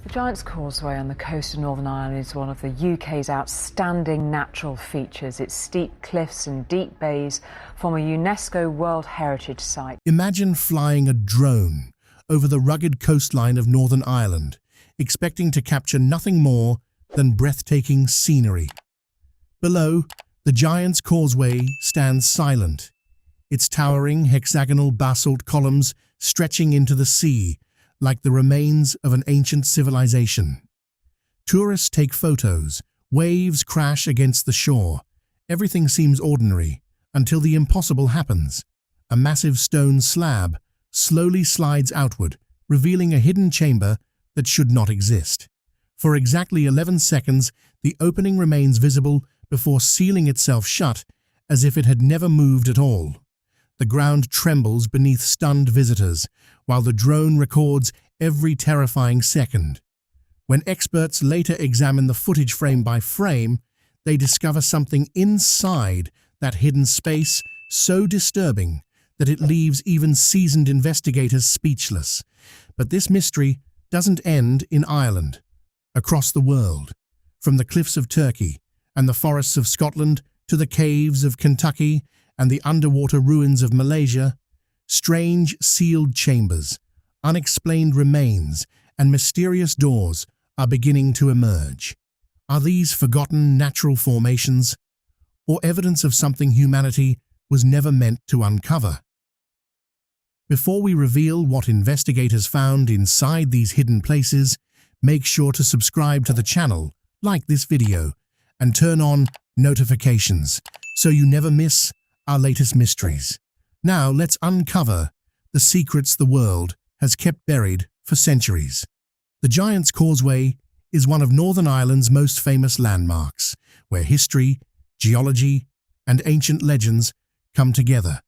The Giant's Causeway on the coast of Northern Ireland is one of the UK's outstanding natural features. Its steep cliffs and deep bays form a UNESCO World Heritage Site. Imagine flying a drone over the rugged coastline of Northern Ireland, expecting to capture nothing more than breathtaking scenery. Below, the Giant's Causeway stands silent, its towering hexagonal basalt columns stretching into the sea like the remains of an ancient civilization. Tourists take photos, waves crash against the shore. Everything seems ordinary until the impossible happens. A massive stone slab slowly slides outward, revealing a hidden chamber that should not exist. For exactly 11 seconds, the opening remains visible before sealing itself shut as if it had never moved at all. The ground trembles beneath stunned visitors, while the drone records every terrifying second. When experts later examine the footage frame by frame, they discover something inside that hidden space so disturbing that it leaves even seasoned investigators speechless. But this mystery doesn't end in Ireland. Across the world, from the cliffs of Turkey and the forests of Scotland to the caves of Kentucky and the underwater ruins of Malaysia, strange sealed chambers, unexplained remains, and mysterious doors are beginning to emerge. Are these forgotten natural formations, or evidence of something humanity was never meant to uncover? Before we reveal what investigators found inside these hidden places, make sure to subscribe to the channel, like this video, and turn on notifications so you never miss our latest mysteries. Now let's uncover the secrets the world has kept buried for centuries. The Giant's Causeway is one of Northern Ireland's most famous landmarks, where history, geology, and ancient legends come together.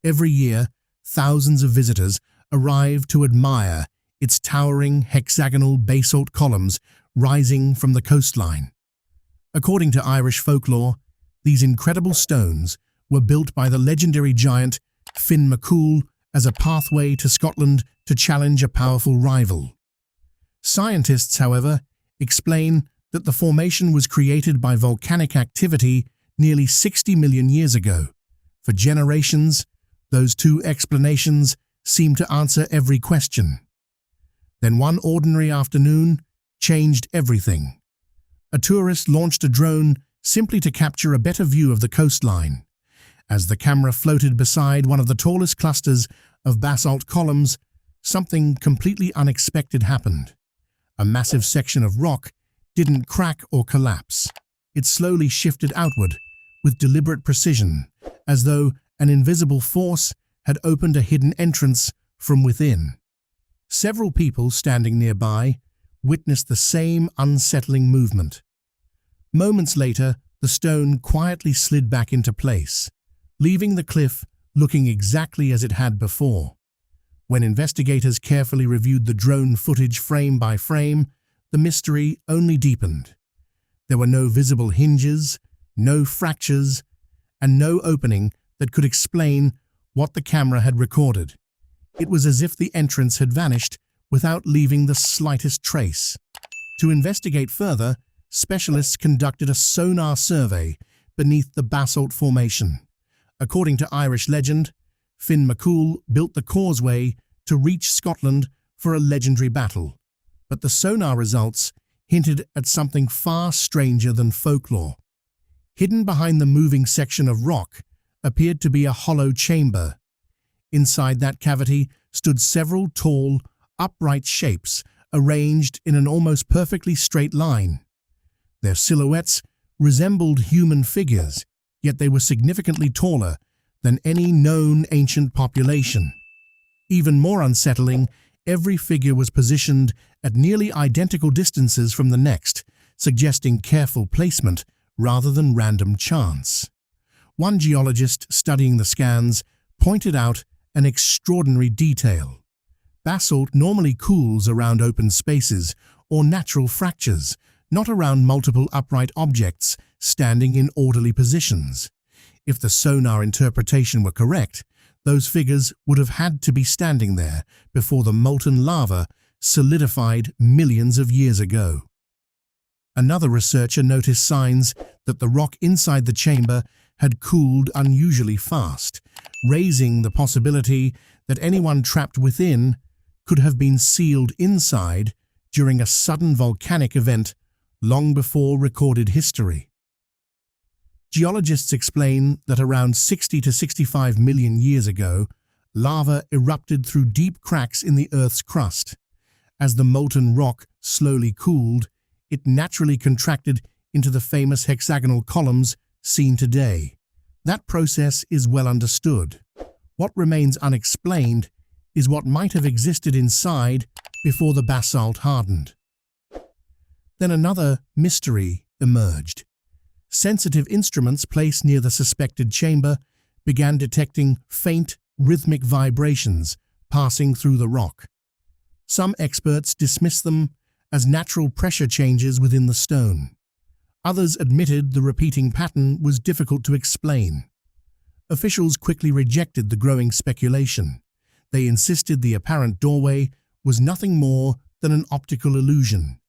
Every year, thousands of visitors arrive to admire its towering hexagonal basalt columns rising from the coastline. According to Irish folklore, these incredible stones were built by the legendary giant Finn McCool as a pathway to Scotland to challenge a powerful rival. Scientists, however, explain that the formation was created by volcanic activity nearly 60 million years ago. For generations, those two explanations seem to answer every question. Then one ordinary afternoon changed everything. A tourist launched a drone simply to capture a better view of the coastline. As the camera floated beside one of the tallest clusters of basalt columns, something completely unexpected happened. A massive section of rock didn't crack or collapse. It slowly shifted outward with deliberate precision, as though an invisible force had opened a hidden entrance from within. Several people standing nearby witnessed the same unsettling movement. Moments later, the stone quietly slid back into place, leaving the cliff looking exactly as it had before. When investigators carefully reviewed the drone footage frame by frame, the mystery only deepened. There were no visible hinges, no fractures, and no opening that could explain what the camera had recorded. It was as if the entrance had vanished without leaving the slightest trace. To investigate further, specialists conducted a sonar survey beneath the basalt formation. According to Irish legend, Finn McCool built the causeway to reach Scotland for a legendary battle, but the sonar results hinted at something far stranger than folklore. Hidden behind the moving section of rock appeared to be a hollow chamber. Inside that cavity stood several tall, upright shapes arranged in an almost perfectly straight line. Their silhouettes resembled human figures, yet they were significantly taller than any known ancient population. Even more unsettling, every figure was positioned at nearly identical distances from the next, suggesting careful placement rather than random chance. One geologist studying the scans pointed out an extraordinary detail. Basalt normally cools around open spaces or natural fractures, not around multiple upright objects standing in orderly positions. If the sonar interpretation were correct, those figures would have had to be standing there before the molten lava solidified millions of years ago. Another researcher noticed signs that the rock inside the chamber had cooled unusually fast, raising the possibility that anyone trapped within could have been sealed inside during a sudden volcanic event long before recorded history. Geologists explain that around 60 to 65 million years ago, lava erupted through deep cracks in the Earth's crust. As the molten rock slowly cooled, it naturally contracted into the famous hexagonal columns seen today. That process is well understood. What remains unexplained is what might have existed inside before the basalt hardened. Then another mystery emerged. Sensitive instruments placed near the suspected chamber began detecting faint, rhythmic vibrations passing through the rock. Some experts dismissed them as natural pressure changes within the stone. Others admitted the repeating pattern was difficult to explain. Officials quickly rejected the growing speculation. They insisted the apparent doorway was nothing more than an optical illusion,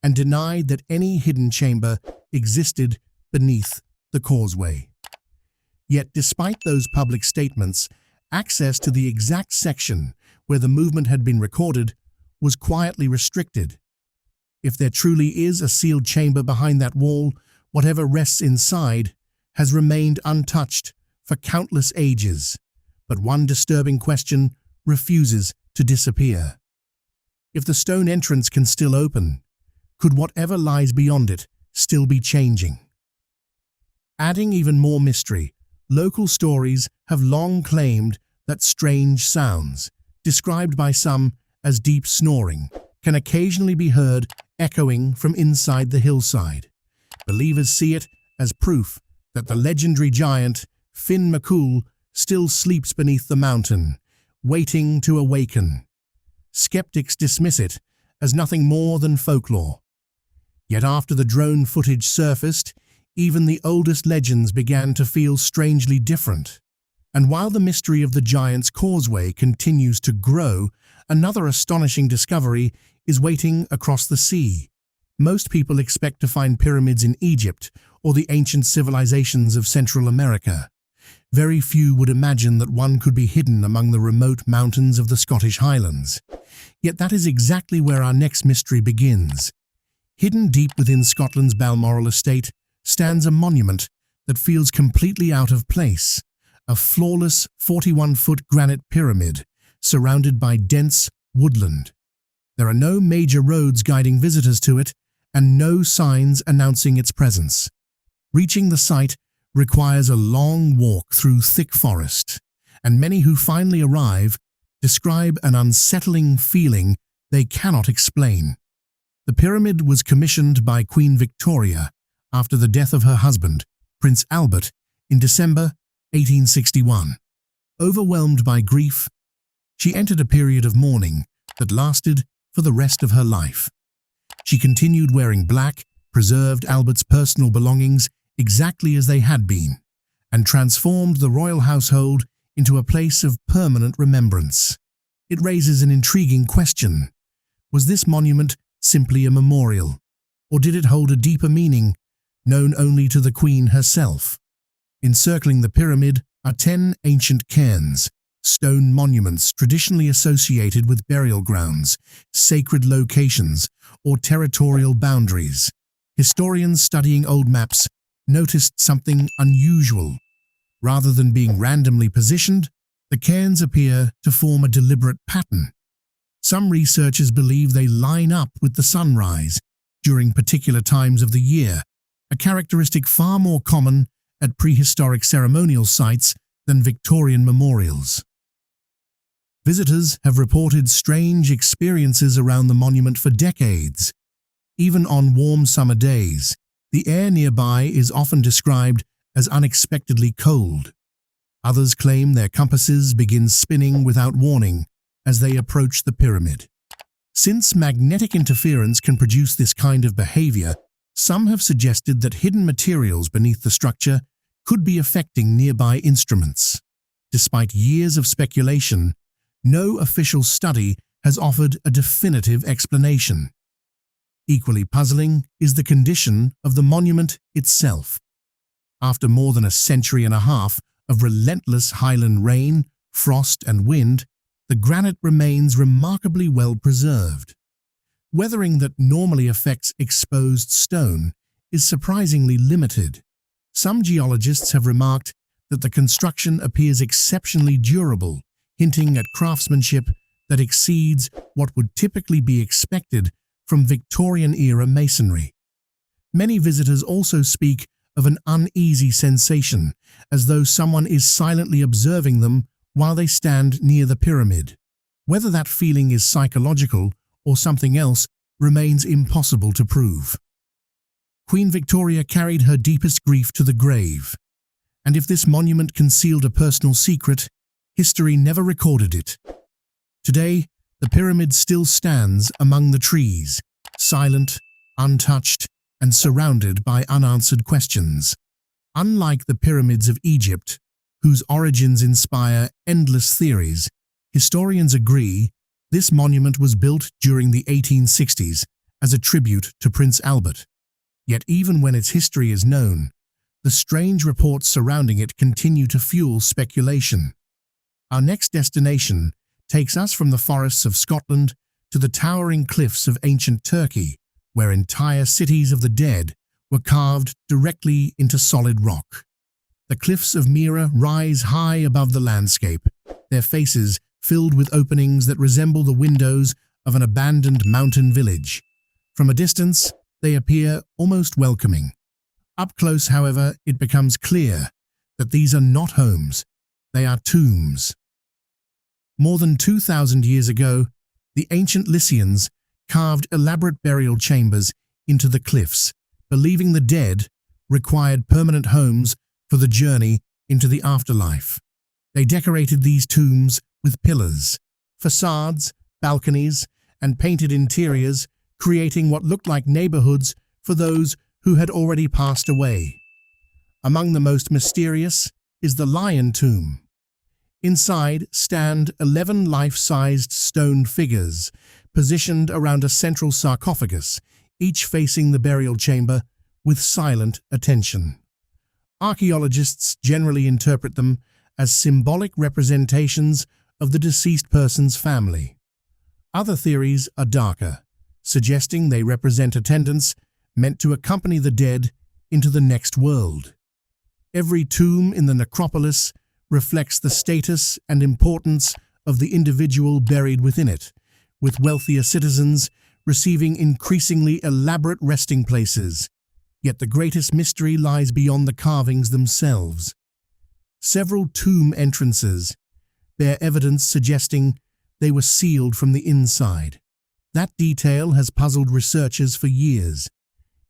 and denied that any hidden chamber existed beneath the causeway. Yet despite those public statements, access to the exact section where the movement had been recorded was quietly restricted. If there truly is a sealed chamber behind that wall, whatever rests inside has remained untouched for countless ages. But one disturbing question refuses to disappear. If the stone entrance can still open, could whatever lies beyond it still be changing? Adding even more mystery, local stories have long claimed that strange sounds, described by some as deep snoring, can occasionally be heard echoing from inside the hillside. Believers see it as proof that the legendary giant Finn McCool still sleeps beneath the mountain, waiting to awaken. Skeptics dismiss it as nothing more than folklore. Yet after the drone footage surfaced, even the oldest legends began to feel strangely different. And while the mystery of the Giant's Causeway continues to grow, another astonishing discovery is waiting across the sea. Most people expect to find pyramids in Egypt or the ancient civilizations of Central America. Very few would imagine that one could be hidden among the remote mountains of the Scottish Highlands. Yet that is exactly where our next mystery begins. Hidden deep within Scotland's Balmoral estate stands a monument that feels completely out of place, a flawless 41-foot granite pyramid surrounded by dense woodland. There are no major roads guiding visitors to it, and no signs announcing its presence. Reaching the site requires a long walk through thick forest, and many who finally arrive describe an unsettling feeling they cannot explain. The pyramid was commissioned by Queen Victoria after the death of her husband, Prince Albert, in December 1861. Overwhelmed by grief, she entered a period of mourning that lasted for the rest of her life. She continued wearing black, preserved Albert's personal belongings exactly as they had been, and transformed the royal household into a place of permanent remembrance. It raises an intriguing question. Was this monument simply a memorial, or did it hold a deeper meaning, known only to the Queen herself? Encircling the pyramid are 10 ancient cairns, stone monuments traditionally associated with burial grounds, sacred locations, or territorial boundaries. Historians studying old maps noticed something unusual. Rather than being randomly positioned, the cairns appear to form a deliberate pattern. Some researchers believe they line up with the sunrise during particular times of the year, a characteristic far more common at prehistoric ceremonial sites than Victorian memorials. Visitors have reported strange experiences around the monument for decades. Even on warm summer days, the air nearby is often described as unexpectedly cold. Others claim their compasses begin spinning without warning as they approach the pyramid. Since magnetic interference can produce this kind of behavior, some have suggested that hidden materials beneath the structure could be affecting nearby instruments. Despite years of speculation, no official study has offered a definitive explanation. Equally puzzling is the condition of the monument itself. After more than a century and a half of relentless highland rain, frost and wind, the granite remains remarkably well preserved. Weathering that normally affects exposed stone is surprisingly limited. Some geologists have remarked that the construction appears exceptionally durable, hinting at craftsmanship that exceeds what would typically be expected from Victorian-era masonry. Many visitors also speak of an uneasy sensation, as though someone is silently observing them while they stand near the pyramid. Whether that feeling is psychological or something else remains impossible to prove. Queen Victoria carried her deepest grief to the grave, and if this monument concealed a personal secret, history never recorded it. Today, the pyramid still stands among the trees, silent, untouched, and surrounded by unanswered questions. Unlike the pyramids of Egypt, whose origins inspire endless theories, historians agree this monument was built during the 1860s as a tribute to Prince Albert. Yet even when its history is known, the strange reports surrounding it continue to fuel speculation. Our next destination takes us from the forests of Scotland to the towering cliffs of ancient Turkey, where entire cities of the dead were carved directly into solid rock. The cliffs of Mira rise high above the landscape, their faces filled with openings that resemble the windows of an abandoned mountain village. From a distance, they appear almost welcoming. Up close, however, it becomes clear that these are not homes, they are tombs. More than 2,000 years ago, the ancient Lycians carved elaborate burial chambers into the cliffs, believing the dead required permanent homes for the journey into the afterlife. They decorated these tombs with pillars, facades, balconies, and painted interiors, creating what looked like neighborhoods for those who had already passed away. Among the most mysterious is the lion tomb. Inside stand 11 life-sized stone figures, positioned around a central sarcophagus, each facing the burial chamber with silent attention. Archaeologists generally interpret them as symbolic representations of the deceased person's family. Other theories are darker, suggesting they represent attendants meant to accompany the dead into the next world. Every tomb in the necropolis reflects the status and importance of the individual buried within it, with wealthier citizens receiving increasingly elaborate resting places. Yet the greatest mystery lies beyond the carvings themselves. Several tomb entrances bear evidence suggesting they were sealed from the inside. That detail has puzzled researchers for years.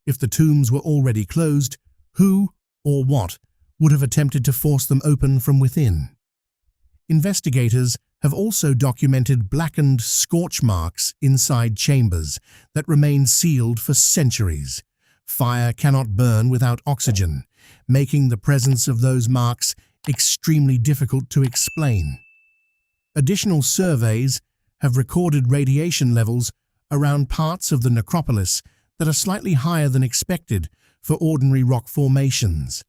If the tombs were already closed, who or what would have attempted to force them open from within? Investigators have also documented blackened scorch marks inside chambers that remain sealed for centuries. Fire cannot burn without oxygen, making the presence of those marks extremely difficult to explain. Additional surveys have recorded radiation levels around parts of the necropolis that are slightly higher than expected for ordinary rock formations.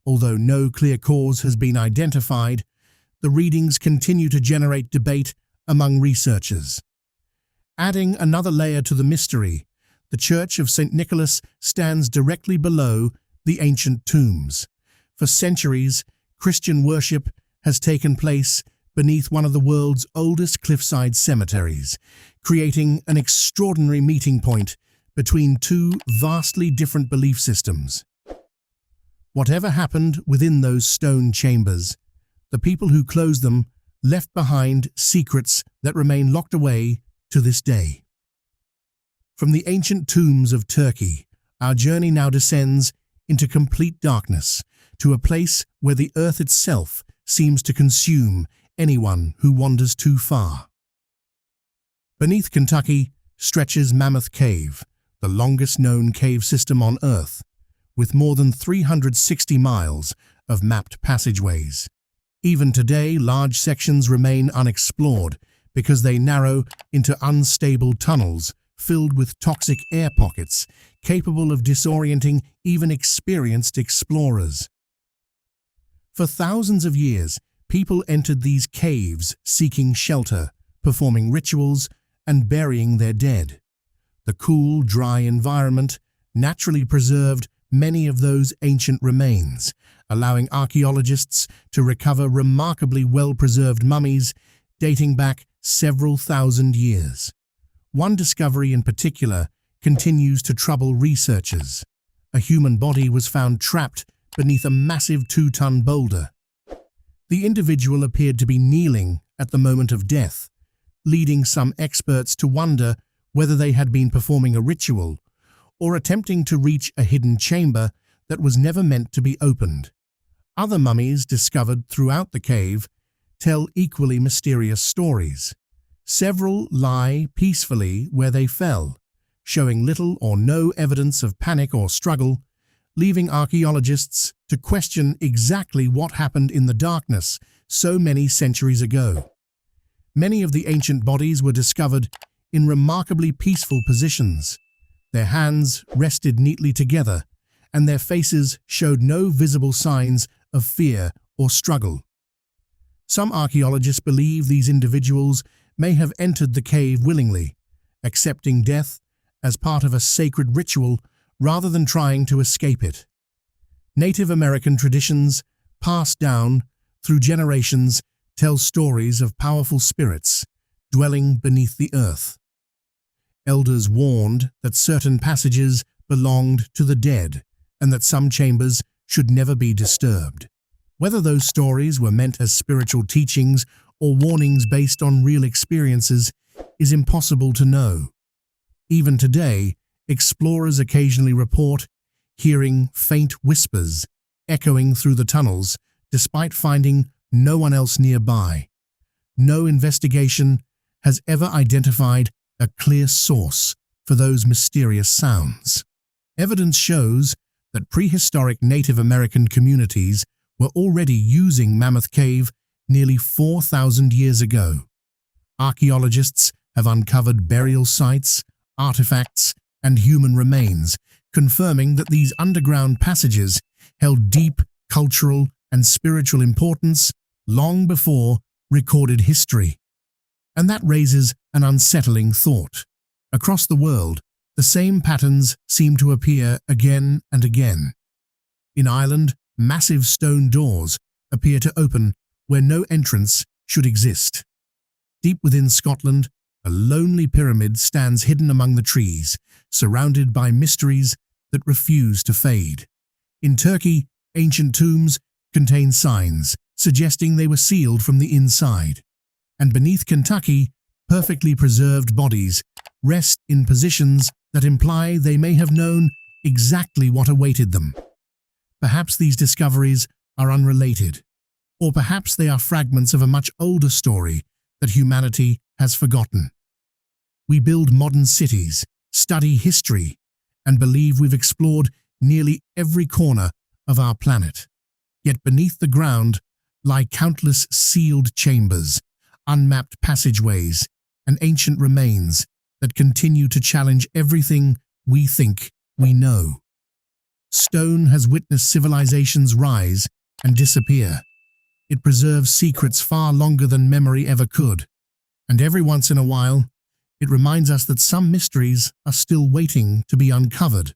Although no clear cause has been identified, the readings continue to generate debate among researchers. Adding another layer to the mystery, the Church of St. Nicholas stands directly below the ancient tombs. For centuries, Christian worship has taken place beneath one of the world's oldest cliffside cemeteries, creating an extraordinary meeting point between two vastly different belief systems. Whatever happened within those stone chambers, the people who closed them left behind secrets that remain locked away to this day. From the ancient tombs of Turkey, our journey now descends into complete darkness, to a place where the earth itself seems to consume anyone who wanders too far. Beneath Kentucky stretches Mammoth Cave, the longest known cave system on Earth, with more than 360 miles of mapped passageways. Even today, large sections remain unexplored, because they narrow into unstable tunnels filled with toxic air pockets, capable of disorienting even experienced explorers. For thousands of years, people entered these caves seeking shelter, performing rituals, and burying their dead. The cool, dry environment naturally preserved many of those ancient remains, allowing archaeologists to recover remarkably well-preserved mummies dating back several thousand years. One discovery in particular continues to trouble researchers. A human body was found trapped beneath a massive 2-ton boulder. The individual appeared to be kneeling at the moment of death, leading some experts to wonder whether they had been performing a ritual or attempting to reach a hidden chamber that was never meant to be opened. Other mummies discovered throughout the cave tell equally mysterious stories. Several lie peacefully where they fell, showing little or no evidence of panic or struggle, leaving archaeologists to question exactly what happened in the darkness so many centuries ago. Many of the ancient bodies were discovered in remarkably peaceful positions. Their hands rested neatly together, and their faces showed no visible signs of fear or struggle. Some archaeologists believe these individuals may have entered the cave willingly, accepting death as part of a sacred ritual rather than trying to escape it. Native American traditions, passed down through generations, tell stories of powerful spirits dwelling beneath the earth. Elders warned that certain passages belonged to the dead and that some chambers should never be disturbed. Whether those stories were meant as spiritual teachings or warnings based on real experiences is impossible to know. Even today, explorers occasionally report hearing faint whispers echoing through the tunnels despite finding no one else nearby. No investigation has ever identified a clear source for those mysterious sounds. Evidence shows that prehistoric Native American communities were already using Mammoth Cave nearly 4,000 years ago. Archaeologists have uncovered burial sites, artifacts, and human remains, confirming that these underground passages held deep cultural and spiritual importance long before recorded history. And that raises an unsettling thought. Across the world, the same patterns seem to appear again and again. In Ireland, massive stone doors appear to open where no entrance should exist. Deep within Scotland, a lonely pyramid stands hidden among the trees, surrounded by mysteries that refuse to fade. In Turkey, ancient tombs contain signs suggesting they were sealed from the inside. And beneath Kentucky, perfectly preserved bodies rest in positions that imply they may have known exactly what awaited them. Perhaps these discoveries are unrelated, or perhaps they are fragments of a much older story that humanity has forgotten. We build modern cities, study history, and believe we've explored nearly every corner of our planet. Yet beneath the ground lie countless sealed chambers, unmapped passageways, and ancient remains that continue to challenge everything we think we know. Stone has witnessed civilizations rise and disappear. It preserves secrets far longer than memory ever could. And every once in a while, it reminds us that some mysteries are still waiting to be uncovered.